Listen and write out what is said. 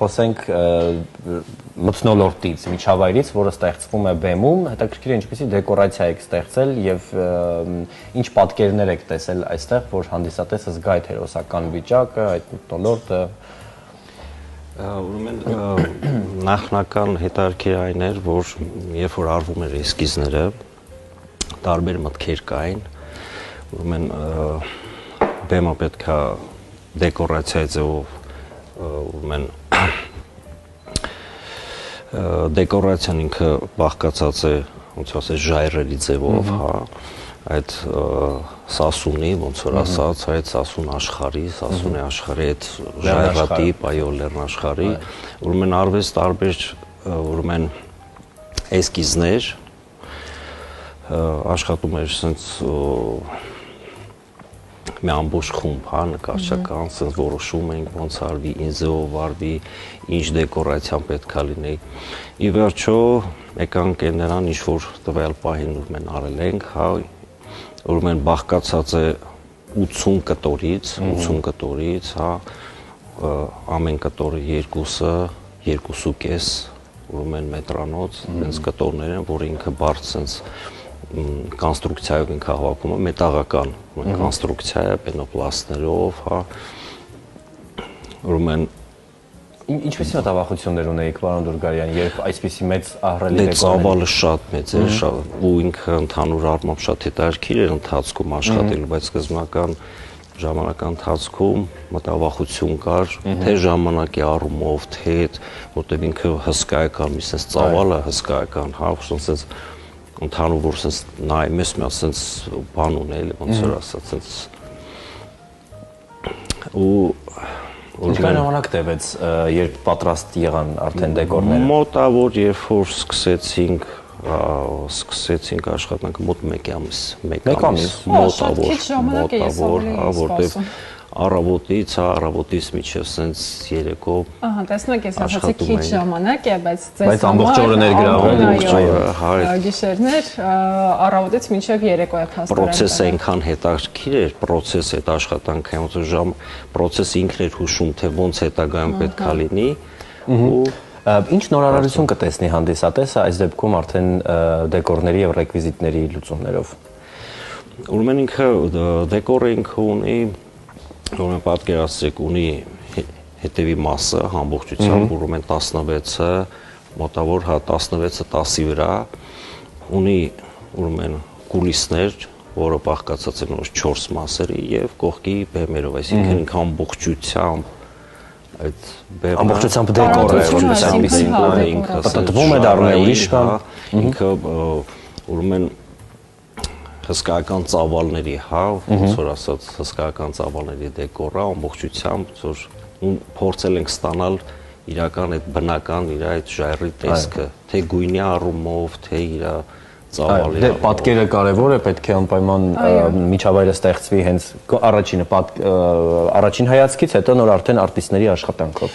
Խոսենք մթնոլորտից, միջավայրից, որը ստեղծվում է բեմում, հետաքրքիր է ինչպեսի դեկորացիա եք ստեղծել եւ ինչ պատկերներ եք տեսել այստեղ, որ հանդիսատեսը զգա այդ հերոսական վիճակը, այդ մթնոլորտը։ Ուրեմն նախնական հետաքրքիր այն էր, որ երբ որ արվում էր էսկիզները, տարբեր մտքեր կային, ուրեմն բեմը պետք է դեկորացիայի ձևով ուրեմն դեկորացիան ինքը բաղկացած է ոնց ասես ժայռերի ձևով, հա, այդ սասունի, ոնց որ ասած, այդ սասուն աշխարհի, սասունի աշխարհի այդ ժայռատիպ, այո, լեռնաշխարհի, ուրեմն արվեց տարբեր ուրեմն էսկիզներ, աշխատում էր sense մի ամբողջ խումբ, հա, նկարչական, sense որոշում ենք ոնց արվի, ինչ ձևով արվի, ինչ դեկորացիան պետք է լինի։ Ի վերջո եկանք նրան ինչ որ տվյալ պահին ուրեմն արել ենք, հա, ուրեմն բաղկացած է 80 կտորից, հա, ամեն կտորը երկուսը, 2.5 ուրեմն մետրանոց, այնց կտորներ են, որ ինքը բարդ sense կոնստրուկցիայով ինքը հավաքում է, մետաղական կոնստրուկցիա է, պենոպլաստներով, հա, ուրեմն Ինչպեսի մտավախություններ ունեիք, պարոն Դուրգարյան, երբ այսպիսի մեծ ահռելի ծավալը շատ մեծ էր, ու ինքը ընդհանուր առմամբ շատ հետաքրքիր էր ընթացքում աշխատել, բայց սկզբնական ժամանակի ընթացքում մտավախություն կար, թե ժամանակի առումով, թե որտեղ ինքը հսկայական, մի sense ծավալը հսկայական, հա, sense ընդհանուր որ sense նայում ես մի sense բան ունել, ոնց որ ասած, sense ու Ինչքան ժամանակ տևեց, երբ պատրաստ եղան արդեն դեկորները։ Մոտավոր երբ որ սկսեցինք աշխատանքը մոտ 1 ամիս, մոտավոր, որտեղ առավոտից մինչև sense երեկո Ահա, տեսնեք, ես ասացի քիչ ժամանակ է, բայց ձեզ ամբողջ օրը ներգրավել, գիշերներ, առավոտից մինչև երեկո եք հասկացել։ Պրոցեսը այնքան հետաքրքիր էր, պրոցեսը այդ աշխատանքը, ոնց որ պրոցեսը ինքն էր հուշում, թե ոնց հետագայում պետք է լինի ու Ինչ նորարարություն կտեսնի հանդիսատեսը այս դեպքում արդեն դեկորների եւ ռեկվիզիտների լուծումներով։ Ուրեմն ինքը դեկորը ինքը ունի ուրեմն պատկերացրեք ունի հետևի մասը ամբողջությամբ ուրեմն 16-ը մոտավոր 16-ը 10-ի վրա ունի ուրեմն կուլիսներ, որը բաղկացած է նոր 4 մասերի եւ կողքի բեմերով, այսինքն ինքը ամբողջությամբ այդ բեմը ամբողջությամբ դեկոր է, ինքը պատտվում է դառնում է ուրիշ բան, ինքը ուրեմն հսկայական ծավալների, հա, ոնց որ ասած, հսկայական ծավալների դեկորը ամբողջությամբ, որ փորձել ենք ստանալ իրական այդ բնական իր այդ ժայռի տեսքը, թե գույնի առումով, թե իր ծավալի առումով։ Պատկերը կարևոր է, պետք է անպայման միջավայրը ստեղծվի հենց առաջին հայացքից, հետո նոր արդեն արտիստների աշխատանքով։